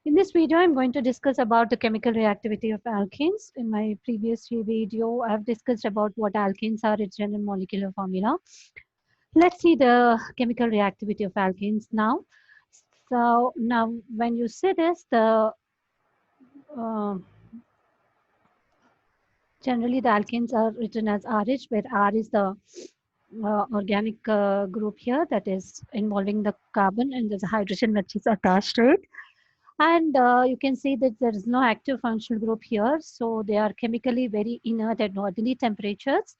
In this video, I'm going to discuss about the chemical reactivity of alkenes. In my previous video, I've discussed about what alkenes are, its general molecular formula. Let's see the chemical reactivity of alkenes now. So now when you see this, uh, generally the alkenes are written as RH, where R is the organic group here that is involving the carbon, and there's a hydrogen which is attached to it. And you can see that there is no active functional group here. So they are chemically very inert at ordinary temperatures.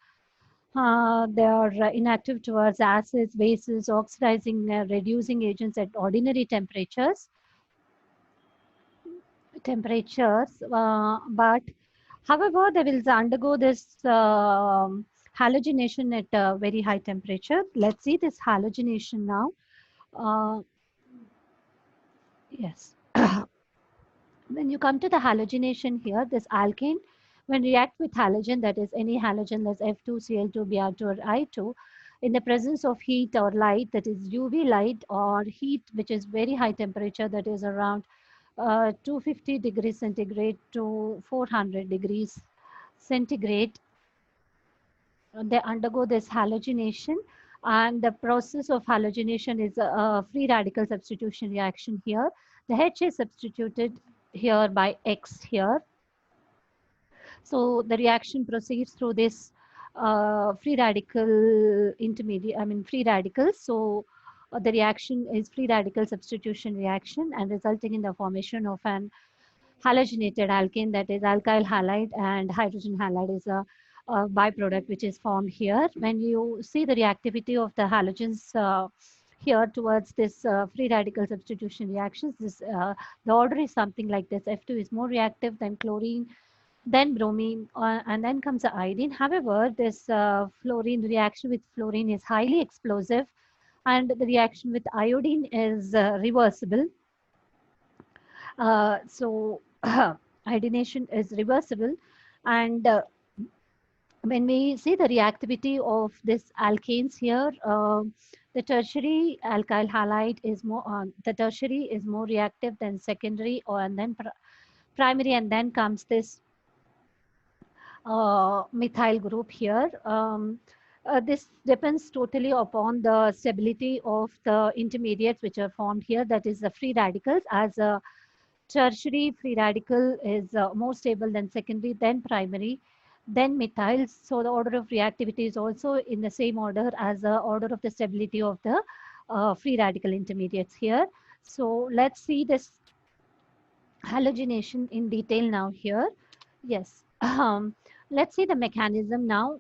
They are inactive towards acids, bases, oxidizing, reducing agents at ordinary temperatures. But however, they will undergo this halogenation at a very high temperature. Let's see this halogenation now. Yes. When you come to the halogenation here, this alkane, when react with halogen, that is any halogen that's F2, Cl2, Br2, or I2, in the presence of heat or light, that is UV light or heat, which is very high temperature, that is around 250 degrees centigrade to 400 degrees centigrade, they undergo this halogenation. And the process of halogenation is a free radical substitution reaction here. The H is substituted here by X here. So the reaction proceeds through this free radical intermediate, free radicals. So the reaction is free radical substitution reaction and resulting in the formation of an halogenated alkane, that is alkyl halide, and hydrogen halide is a byproduct which is formed here. When you see the reactivity of the halogens here towards this free radical substitution reactions, the order is something like this. F2 is more reactive than chlorine, then bromine, and then comes the iodine. However, this fluorine reaction with fluorine is highly explosive, and the reaction with iodine is reversible. So iodination is reversible, and when we see the reactivity of this alkanes here, the tertiary alkyl halide is more the tertiary is more reactive than secondary, or and then primary, and then comes this methyl group here. This depends totally upon the stability of the intermediates which are formed here, that is the free radicals. As a tertiary free radical is more stable than secondary, then primary, then methyls. So the order of reactivity is also in the same order as the order of the stability of the free radical intermediates here. So let's see this halogenation in detail now here. Yes. Let's see the mechanism now.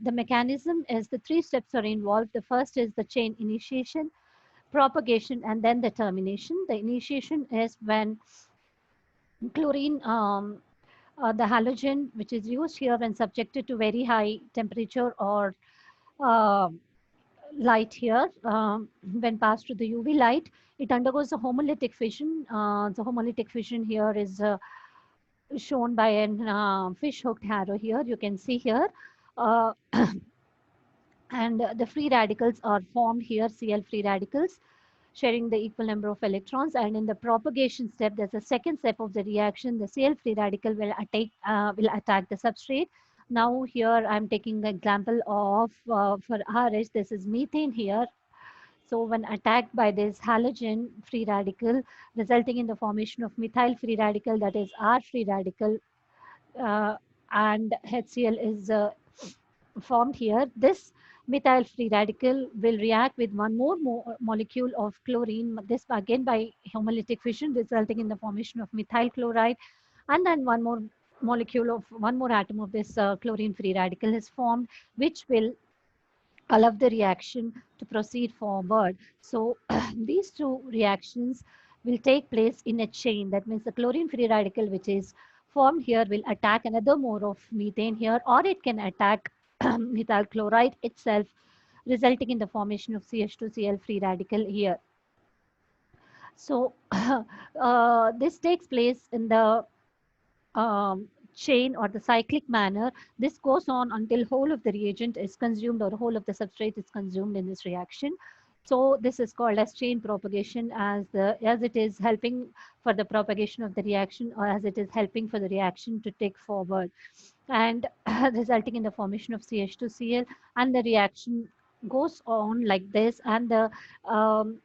The mechanism is the three steps are involved. The first is the chain initiation, propagation, and then the termination. The initiation is when chlorine, the halogen, which is used here when subjected to very high temperature or uh, light here, when passed to the UV light, it undergoes a homolytic fission. The homolytic fission here is shown by an fish hooked arrow here. You can see here. Uh, and the free radicals are formed here, Cl free radicals, sharing the equal number of electrons. And in the propagation step, there's a second step of the reaction. The Cl free radical will attack the substrate. Now here I'm taking the example of for RH, this is methane here. So when attacked by this halogen free radical, resulting in the formation of methyl free radical, that is R free radical, uh, and HCl is formed here. This methyl free radical will react with one more molecule of chlorine, this again by homolytic fission, resulting in the formation of methyl chloride, and then one more molecule of one more atom of this chlorine free radical is formed, which will allow the reaction to proceed forward. So these two reactions will take place in a chain. That means the chlorine free radical which is formed here will attack another more of methane here, or it can attack methyl chloride itself, resulting in the formation of CH2Cl free radical here. So this takes place in the chain or the cyclic manner. This goes on until whole of the reagent is consumed or whole of the substrate is consumed in this reaction. So this is called as chain propagation, as it is helping for the propagation of the reaction, or as it is helping for the reaction to take forward, and resulting in the formation of CH2Cl, and the reaction goes on like this, um,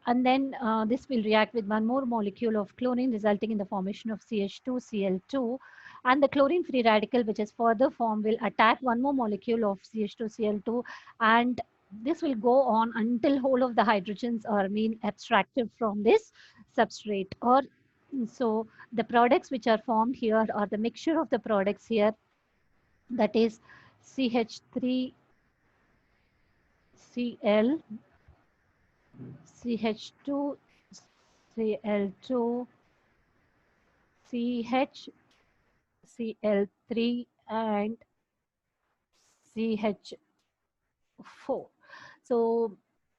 and then this will react with one more molecule of chlorine, resulting in the formation of CH2Cl2, and the chlorine free radical which is further formed will attack one more molecule of CH2Cl2, and this will go on until whole of the hydrogens are being abstracted from this substrate. Or so the products which are formed here, or the mixture of the products here, that is CH3Cl, CH2Cl2, CHCl3, and CH4. So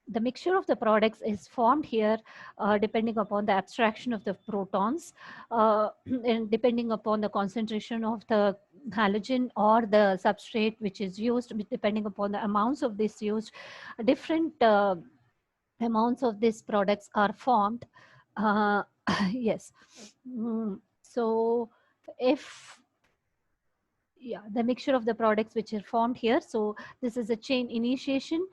the mixture of the products is formed here depending upon the abstraction of the protons, and depending upon the concentration of the halogen or the substrate which is used, depending upon the amounts of this used, different amounts of these products are formed. Uh, yes. So if yeah, the mixture of the products which are formed here. So this is a chain initiation.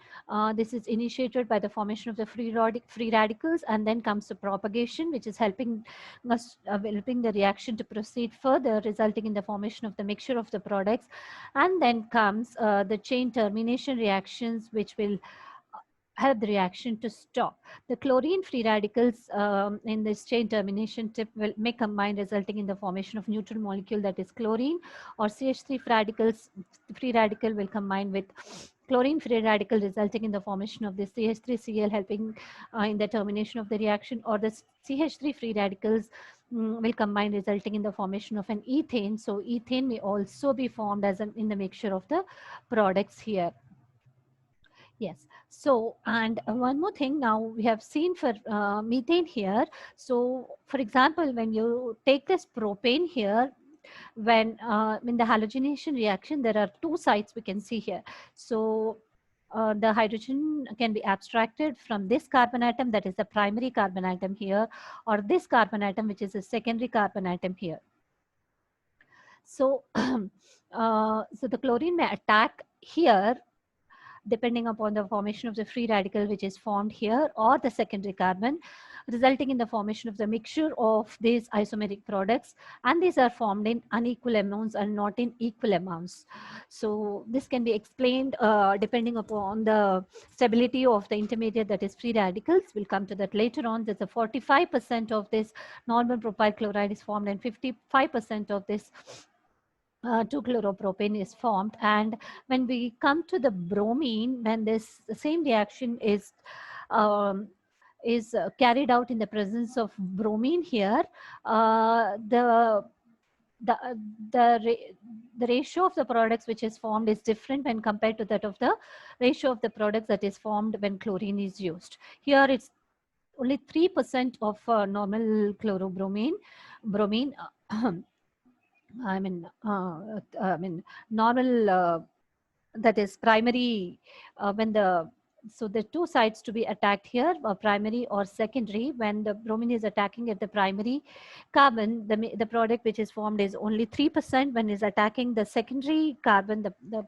This is initiated by the formation of the free radicals, and then comes the propagation, which is helping us, helping the reaction to proceed further, resulting in the formation of the mixture of the products. And then comes the chain termination reactions, which will help the reaction to stop. The chlorine free radicals in this chain termination tip may combine, resulting in the formation of neutral molecule, that is chlorine, or CH3 free radical will combine with chlorine free radical, resulting in the formation of the CH3Cl, helping in the termination of the reaction, or the CH3 free radicals will combine, resulting in the formation of an ethane. So ethane may also be formed as in the mixture of the products here. Yes. So, and one more thing now we have seen for methane here. So, for example, when you take this propane here, when in the halogenation reaction, there are two sites we can see here. So, the hydrogen can be abstracted from this carbon atom, that is the primary carbon atom here, or this carbon atom, which is a secondary carbon atom here. So, so the chlorine may attack here depending upon the formation of the free radical which is formed here, or the secondary carbon, resulting in the formation of the mixture of these isomeric products, and these are formed in unequal amounts and not in equal amounts. So this can be explained depending upon the stability of the intermediate, that is free radicals. We'll come to that later on. There's a 45% of this normal propyl chloride is formed, and 55% of this 2-chloropropane is formed. And when we come to the bromine, when this the same reaction um, is carried out in the presence of bromine here, the uh, the the ratio of the products which is formed is different when compared to that of the ratio of the products that is formed when chlorine is used. Here it's only 3% of normal bromine. I mean, normal, that is primary, when the, so the two sites to be attacked here, primary or secondary. When the bromine is attacking at the primary carbon, the product which is formed is only 3%. When is attacking the secondary carbon, the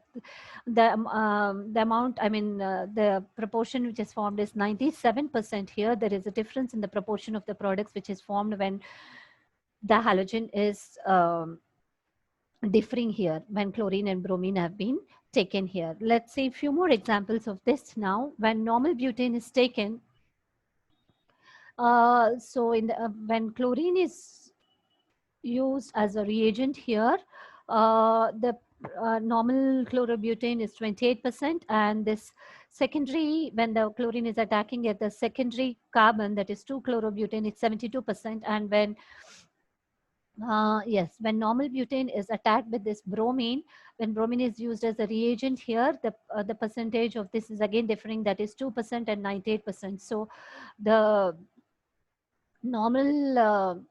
amount, the proportion which is formed is 97% here. There is a difference in the proportion of the products which is formed when the halogen is differing here, when chlorine and bromine have been taken here. Let's see a few more examples of this now. When normal butane is taken, so when chlorine is used as a reagent here, the normal chlorobutane is 28%, and this secondary, when the chlorine is attacking at the secondary carbon, that is 2-chlorobutane, it's 72%. And when yes, when normal butane is attacked with this bromine, when bromine is used as a reagent here, the percentage of this is again differing, that is 2% and 98%. So the normal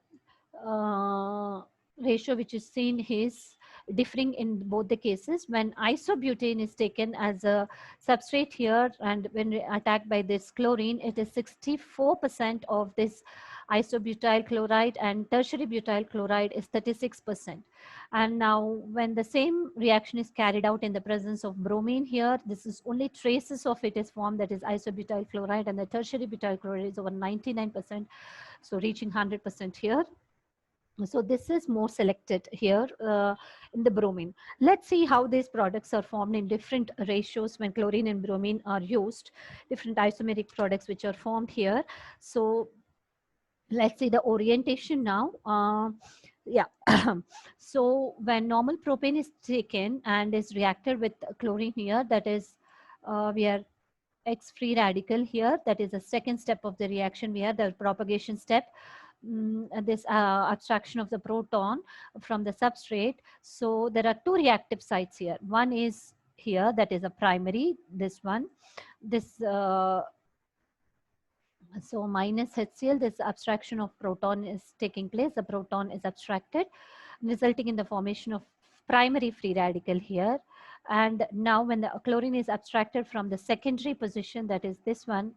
ratio which is seen is differing in both the cases. When isobutane is taken as a substrate here and when attacked by this chlorine, it is 64% of this isobutyl chloride, and tertiary butyl chloride is 36%. And now when the same reaction is carried out in the presence of bromine here, this is only traces of it is formed, that is isobutyl chloride, and the tertiary butyl chloride is over 99%, so reaching 100% here. So this is more selected here in the bromine. Let's see how these products are formed in different ratios when chlorine and bromine are used, different isomeric products which are formed here. So let's see the orientation now. Yeah. So when normal propane is taken and is reacted with chlorine here, that is we are X free radical here, that is the second step of the reaction. We have the propagation step, this abstraction of the proton from the substrate. So there are two reactive sites here. One is here, that is a primary, this one, this so minus HCl, this abstraction of proton is taking place. The proton is abstracted, resulting in the formation of primary free radical here. And now when the chlorine is abstracted from the secondary position, that is this one,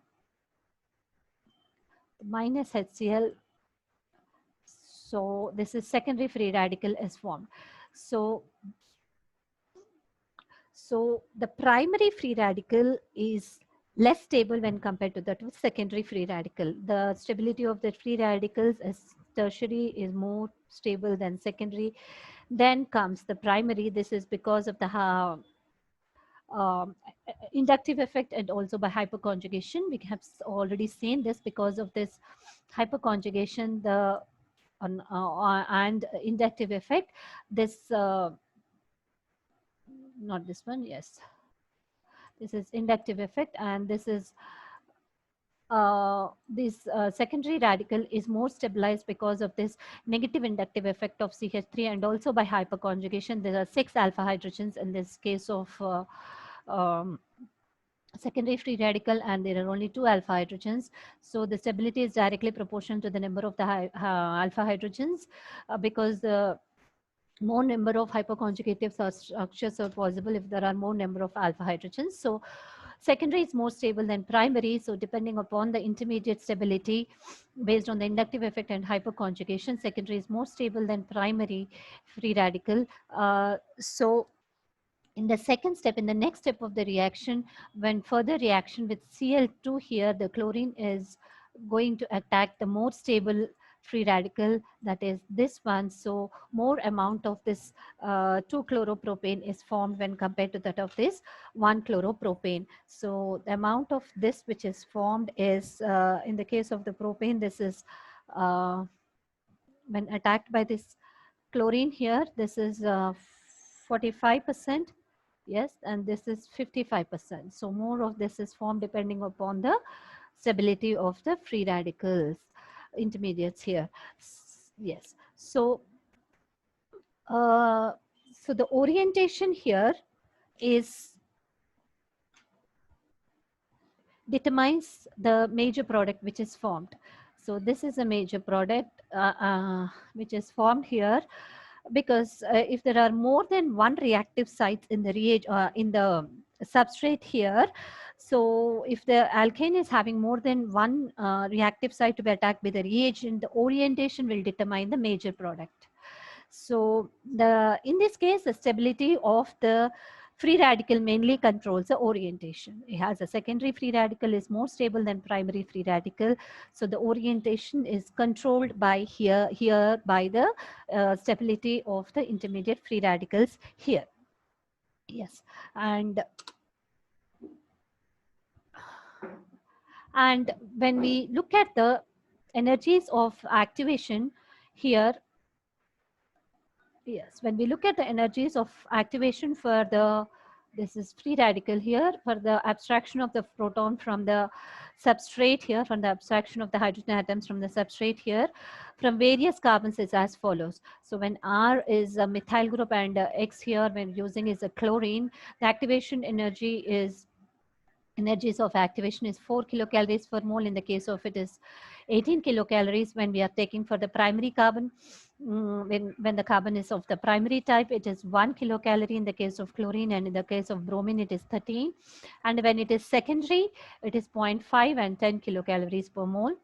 minus HCl, so this is secondary free radical is formed. So the primary free radical is less stable when compared to that secondary free radical. The stability of the free radicals as tertiary is more stable than secondary. Then comes the primary. This is because of the inductive effect and also by hyperconjugation. We have already seen this because of this hyperconjugation, the and inductive effect. This not this one, yes, this is inductive effect, and this is this secondary radical is more stabilized because of this negative inductive effect of CH3, and also by hyperconjugation. There are 6 alpha hydrogens in this case of secondary free radical, and there are only 2 alpha hydrogens. So the stability is directly proportional to the number of the alpha hydrogens, because the more number of hyperconjugative structures are possible if there are more number of alpha hydrogens. So secondary is more stable than primary. So depending upon the intermediate stability based on the inductive effect and hyperconjugation, secondary is more stable than primary free radical. So in the second step, in the next step of the reaction, when further reaction with Cl2 here, the chlorine is going to attack the more stable free radical, that is this one. So more amount of this 2-chloropropane is formed when compared to that of this 1-chloropropane. So the amount of this which is formed is, in the case of the propane, this is when attacked by this chlorine here, this is 45%. Yes, and this is 55%. So more of this is formed depending upon the stability of the free radicals, intermediates here. Yes. So, so the orientation here is determines the major product which is formed. So this is a major product which is formed here, because if there are more than one reactive sites in the in the substrate here, so if the alkane is having more than one reactive site to be attacked by the reagent, the orientation will determine the major product. So in this case, the stability of the free radical mainly controls the orientation. It has a secondary free radical is more stable than primary free radical. So the orientation is controlled by here by the stability of the intermediate free radicals here. Yes, and when we look at the energies of activation here, yes, when we look at the energies of activation for the, this is free radical here, for the abstraction of the proton from the substrate here, from the abstraction of the hydrogen atoms from the substrate here, from various carbons is as follows. So when R is a methyl group and X here when using is a chlorine, the activation energy is, energies of activation is 4 kilocalories per mole. In the case of it is 18 kilocalories when we are taking for the primary carbon. when the carbon is of the primary type, it is 1 kilocalorie in the case of chlorine, and in the case of bromine, it is 13. And when it is secondary, it is 0.5 and 10 kilocalories per mole.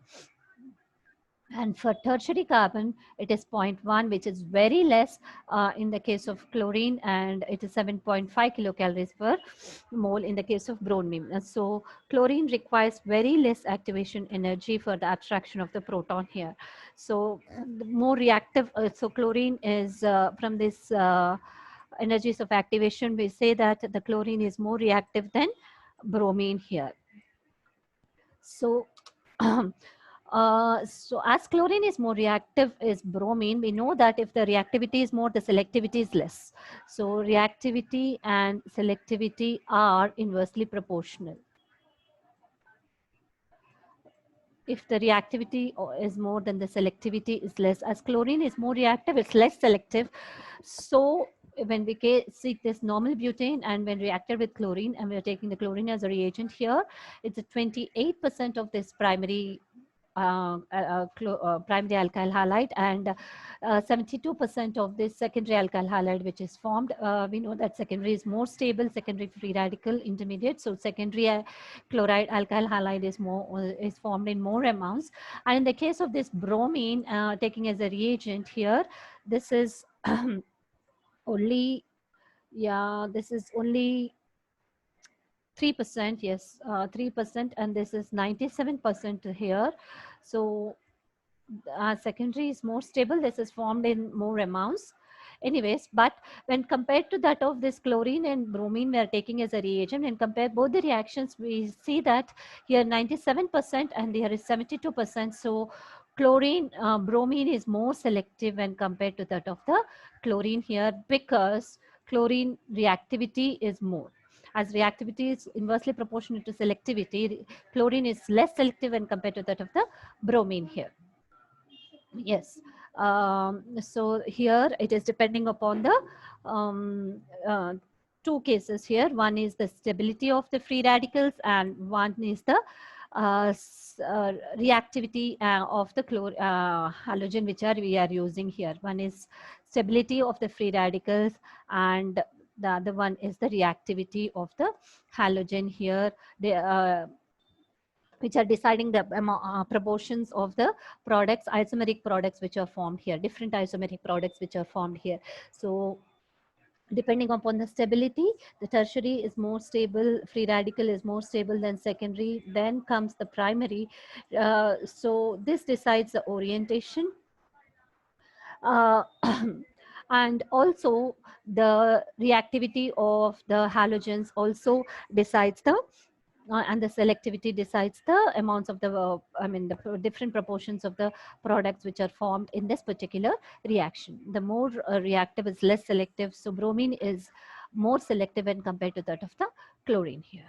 And for tertiary carbon, it is 0.1, which is very less in the case of chlorine, and it is 7.5 kilocalories per mole in the case of bromine. So chlorine requires very less activation energy for the abstraction of the proton here. So the more reactive, so chlorine is from this energies of activation, we say that the chlorine is more reactive than bromine here. So so as chlorine is more reactive is bromine, we know that if the reactivity is more, the selectivity is less. So reactivity and selectivity are inversely proportional. If the reactivity is more than the selectivity is less, as chlorine is more reactive, it's less selective. So when we see this normal butane and when reacted with chlorine, and we're taking the chlorine as a reagent here, it's a 28% of this primary primary alkyl halide, and 72% of this secondary alkyl halide which is formed. We know that secondary is more stable, secondary free radical intermediate. So secondary chloride alkyl halide is formed in more amounts. And in the case of this bromine, taking as a reagent here, this is only, yeah, this is only 3%, yes, 3%, and this is 97% here. So secondary is more stable. This is formed in more amounts. Anyways, but when compared to that of this chlorine and bromine we are taking as a reagent, and compare both the reactions, we see that here 97% and here is 72%. So chlorine, bromine is more selective when compared to that of the chlorine here, because chlorine reactivity is more. As reactivity is inversely proportional to selectivity, chlorine is less selective when compared to that of the bromine here. Yes. So here it is depending upon the two cases here. One is the stability of the free radicals, and one is the reactivity of the halogen which we are using here. One is stability of the free radicals, and the other one is the reactivity of the halogen here. Which are deciding the proportions of the products, isomeric products which are formed here, different isomeric products which are formed here. So depending upon the stability, the tertiary is more stable, free radical is more stable than secondary, then comes the primary. So this decides the orientation. And also the reactivity of the halogens also decides the and the selectivity decides the amounts of the, the different proportions of the products which are formed in this particular reaction. The more reactive is less selective. So bromine is more selective when compared to that of the chlorine here.